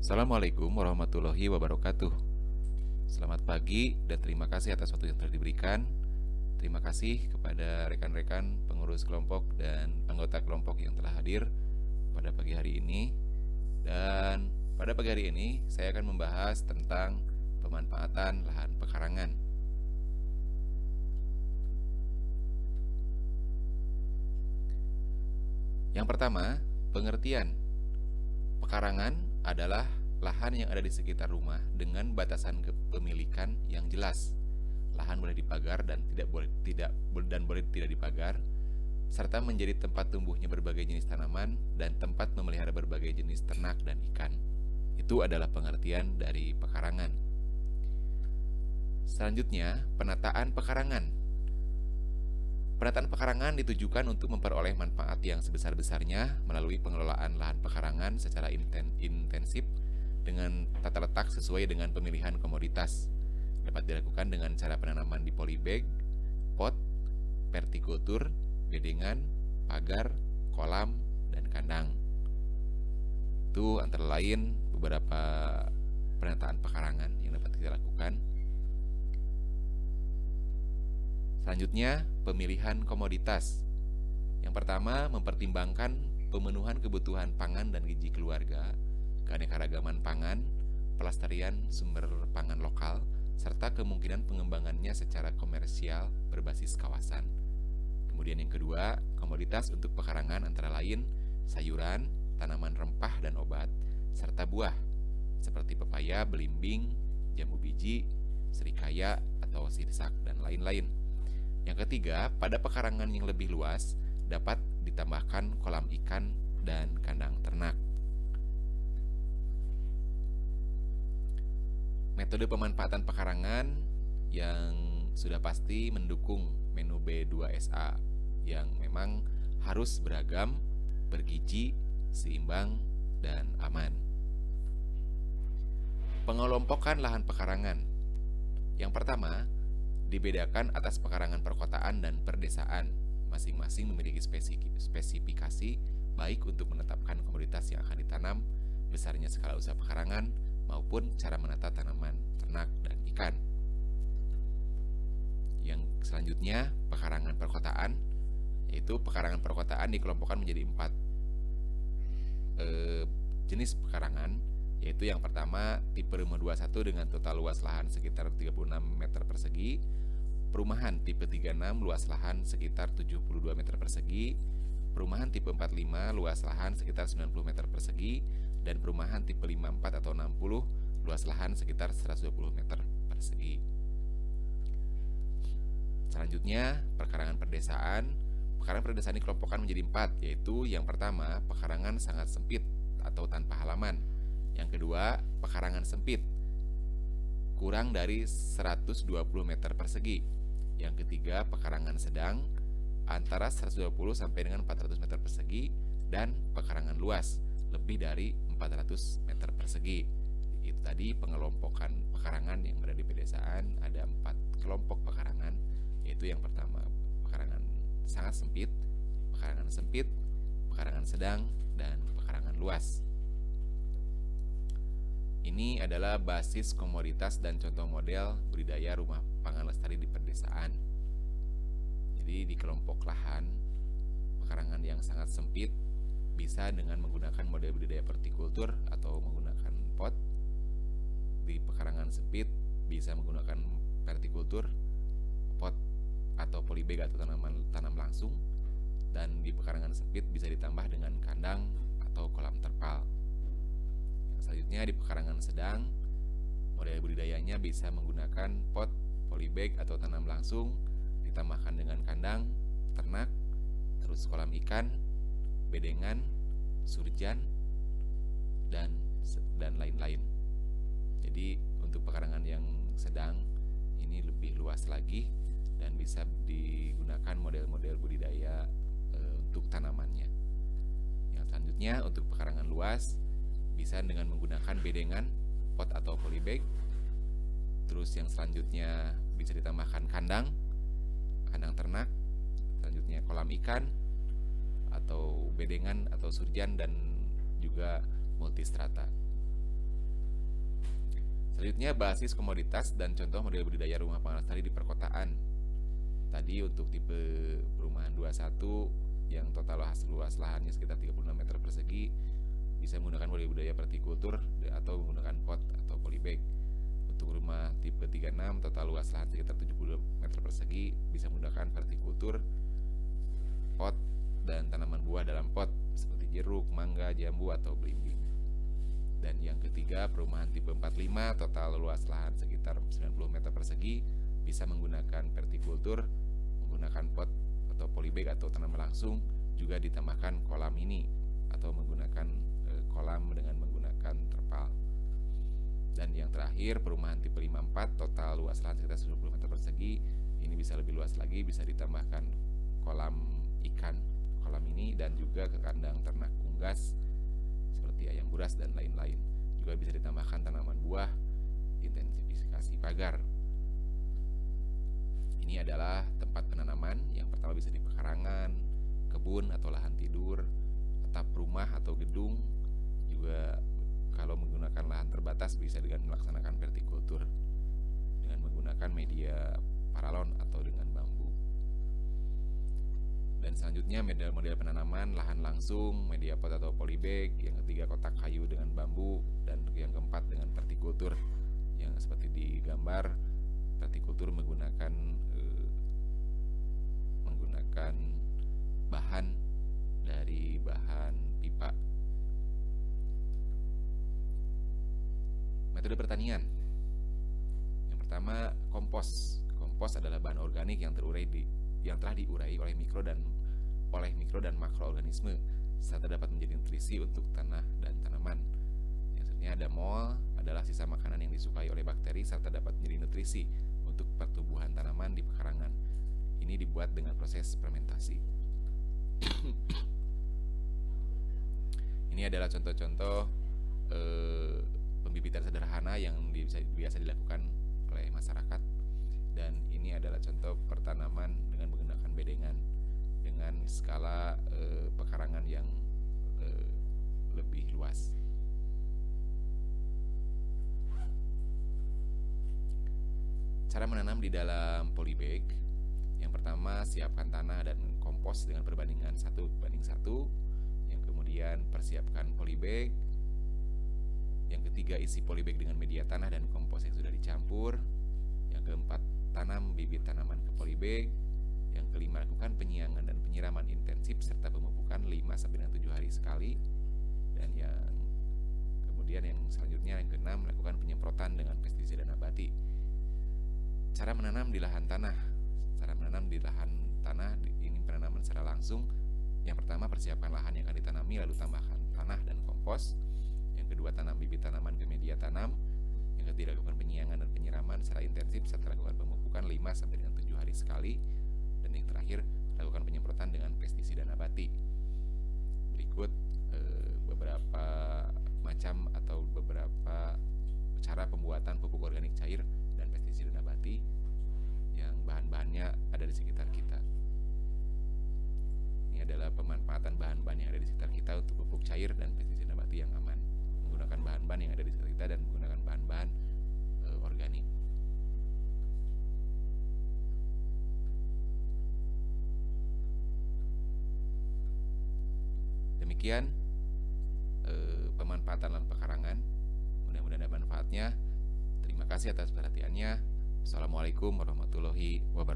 Assalamualaikum warahmatullahi wabarakatuh. Selamat pagi dan terima kasih atas waktu yang telah diberikan. Terima kasih kepada rekan-rekan pengurus kelompok dan anggota kelompok yang telah hadir pada pagi hari ini. Dan pada pagi hari ini saya akan membahas tentang pemanfaatan lahan pekarangan. Yang pertama, pengertian. Pekarangan adalah lahan yang ada di sekitar rumah dengan batasan kepemilikan yang jelas. Lahan boleh dipagar dan boleh tidak dipagar, serta menjadi tempat tumbuhnya berbagai jenis tanaman dan tempat memelihara berbagai jenis ternak dan ikan. Itu adalah pengertian dari pekarangan. Selanjutnya, penataan pekarangan. Penataan pekarangan ditujukan untuk memperoleh manfaat yang sebesar-besarnya melalui pengelolaan lahan pekarangan secara intensif dengan tata letak sesuai dengan pemilihan komoditas. Dapat dilakukan dengan cara penanaman di polybag, pot, vertikultur, bedengan, pagar, kolam, dan kandang. Itu antara lain beberapa penataan pekarangan yang dapat kita lakukan. Selanjutnya, pemilihan komoditas. Yang pertama, mempertimbangkan pemenuhan kebutuhan pangan dan gizi keluarga, keanekaragaman pangan, pelestarian sumber pangan lokal, serta kemungkinan pengembangannya secara komersial berbasis kawasan. Kemudian yang kedua, komoditas untuk pekarangan antara lain sayuran, tanaman rempah dan obat, serta buah, seperti pepaya, belimbing, jambu biji, serikaya atau sirsak, dan lain-lain. Yang ketiga, pada pekarangan yang lebih luas, dapat ditambahkan kolam ikan dan kandang ternak. Metode pemanfaatan pekarangan yang sudah pasti mendukung menu B2SA yang memang harus beragam, bergizi, seimbang, dan aman. Pengelompokan lahan pekarangan. Yang pertama, dibedakan atas pekarangan perkotaan dan perdesaan. Masing-masing memiliki spesifikasi baik untuk menetapkan komoditas yang akan ditanam, besarnya skala usaha pekarangan, maupun cara menata tanaman, ternak, dan ikan. Yang selanjutnya, pekarangan perkotaan, yaitu pekarangan perkotaan dikelompokkan menjadi 4 jenis pekarangan, yaitu yang pertama tipe rumah 21 dengan total luas lahan sekitar 36 meter persegi, perumahan tipe 36 luas lahan sekitar 72 meter persegi, perumahan tipe 45 luas lahan sekitar 90 meter persegi, dan perumahan tipe 54 atau 60 luas lahan sekitar 120 meter persegi. Selanjutnya, pekarangan perdesaan. Pekarangan perdesaan dikelompokkan menjadi 4, yaitu yang pertama, pekarangan sangat sempit atau tanpa halaman. Yang kedua, pekarangan sempit, kurang dari 120 meter persegi. Yang ketiga, pekarangan sedang, antara 120 sampai dengan 400 meter persegi, dan pekarangan luas, lebih dari 400 meter persegi. Itu tadi pengelompokan pekarangan yang berada di pedesaan. Ada 4 kelompok pekarangan, yaitu yang pertama, pekarangan sangat sempit, pekarangan sempit, pekarangan sedang, dan pekarangan luas. Ini adalah basis komoditas dan contoh model budidaya rumah pangan lestari di pedesaan. Jadi di kelompok lahan pekarangan yang sangat sempit bisa dengan menggunakan model budidaya vertikultur atau menggunakan pot. Di pekarangan sempit bisa menggunakan vertikultur, pot atau polybag atau tanam langsung. Dan di pekarangan sempit bisa ditambah dengan kandang atau kolam terpal. Selanjutnya di pekarangan sedang, model budidayanya bisa menggunakan pot, polybag atau tanam langsung, ditambahkan dengan kandang, ternak, terus kolam ikan, bedengan, surjan, dan lain-lain. Jadi untuk pekarangan yang sedang ini lebih luas lagi dan bisa digunakan model-model budidaya untuk tanamannya. Yang selanjutnya untuk pekarangan luas bisa dengan menggunakan bedengan, pot atau polybag. Terus yang selanjutnya bisa ditambahkan kandang ternak. Selanjutnya kolam ikan atau bedengan atau surjan dan juga multistrata. Selanjutnya basis komoditas dan contoh model budidaya rumah pangan lestari di perkotaan. Tadi untuk tipe perumahan 21 yang total luas lahannya sekitar 36 meter persegi bisa menggunakan model budidaya vertikultur atau menggunakan pot atau polybag. Untuk rumah tipe 36 total luas lahan sekitar 70 meter persegi bisa menggunakan vertikultur, pot, dan tanaman buah dalam pot seperti jeruk, mangga, jambu, atau belimbing. Dan yang ketiga, perumahan tipe 45 total luas lahan sekitar 90 meter persegi bisa menggunakan vertikultur, menggunakan pot atau polybag atau tanaman langsung, juga ditambahkan kolam ini atau menggunakan kolam dengan menggunakan terpal. Dan yang terakhir, perumahan tipe 54 total luas lahan sekitar 90 meter persegi, ini bisa lebih luas lagi, bisa ditambahkan kolam ikan, kolam ini, dan juga ke kandang ternak unggas seperti ayam buras dan lain-lain. Juga bisa ditambahkan tanaman buah, intensifikasi pagar. Ini adalah tempat penanaman. Yang pertama bisa di pekarangan, kebun atau lahan tidur, atap rumah atau gedung. Juga kalau menggunakan lahan terbatas bisa dengan melaksanakan vertikultur dengan menggunakan media paralon atau dengan bambu. Dan selanjutnya model penanaman lahan langsung, media pot atau polybag. Yang ketiga kotak kayu dengan bambu. Dan yang keempat dengan vertikultur yang seperti di gambar. Vertikultur menggunakan bahan dari bahan pipa. Metode pertanian. Yang pertama, kompos. Kompos adalah bahan organik yang telah diurai oleh mikro dan makroorganisme serta dapat menjadi nutrisi untuk tanah dan tanaman. Yang selanjutnya ada mol, adalah sisa makanan yang disukai oleh bakteri serta dapat menjadi nutrisi untuk pertumbuhan tanaman di pekarangan. Ini dibuat dengan proses fermentasi. Ini adalah contoh-contoh pembibitan sederhana yang biasa dilakukan oleh masyarakat. Dan ini adalah contoh pertanaman dengan menggunakan bedengan dengan skala pekarangan yang lebih luas. Cara menanam di dalam polybag. Yang pertama, siapkan tanah dan kompos dengan perbandingan 1:1. Yang kemudian persiapkan polybag. Yang ketiga, isi polybag dengan media tanah dan kompos yang sudah dicampur. Yang keempat, tanam bibit tanaman ke polybag. Yang kelima, lakukan penyiangan dan penyiraman intensif serta pemupukan 5-7 hari sekali. Dan yang kemudian yang selanjutnya, yang keenam, lakukan penyemprotan dengan pestisida nabati. Cara menanam di lahan tanah. Cara menanam di lahan tanah, ini penanaman secara langsung. Yang pertama, persiapkan lahan yang akan ditanami, lalu tambahkan tanah dan kompos. Yang kedua, tanam bibit tanaman ke media tanam. Yang ketiga, lakukan penyiangan dan penyiraman secara intensif serta lakukan pemupukan 5-7 hari sekali. Dan yang terakhir, lakukan penyemprotan dengan pestisida nabati. Berikut beberapa macam atau beberapa cara pembuatan pupuk organik cair dan pestisida nabati yang bahan-bahannya ada di sekitar kita. Ini adalah pemanfaatan bahan-bahan yang ada di sekitar kita untuk pupuk cair dan pestisida nabati yang aman, menggunakan bahan-bahan yang ada di sekitar kita dan menggunakan bahan-bahan organik. Demikian pemanfaatan lahan pekarangan. Mudah-mudahan ada manfaatnya. Terima kasih atas perhatiannya. Assalamualaikum warahmatullahi wabarakatuh.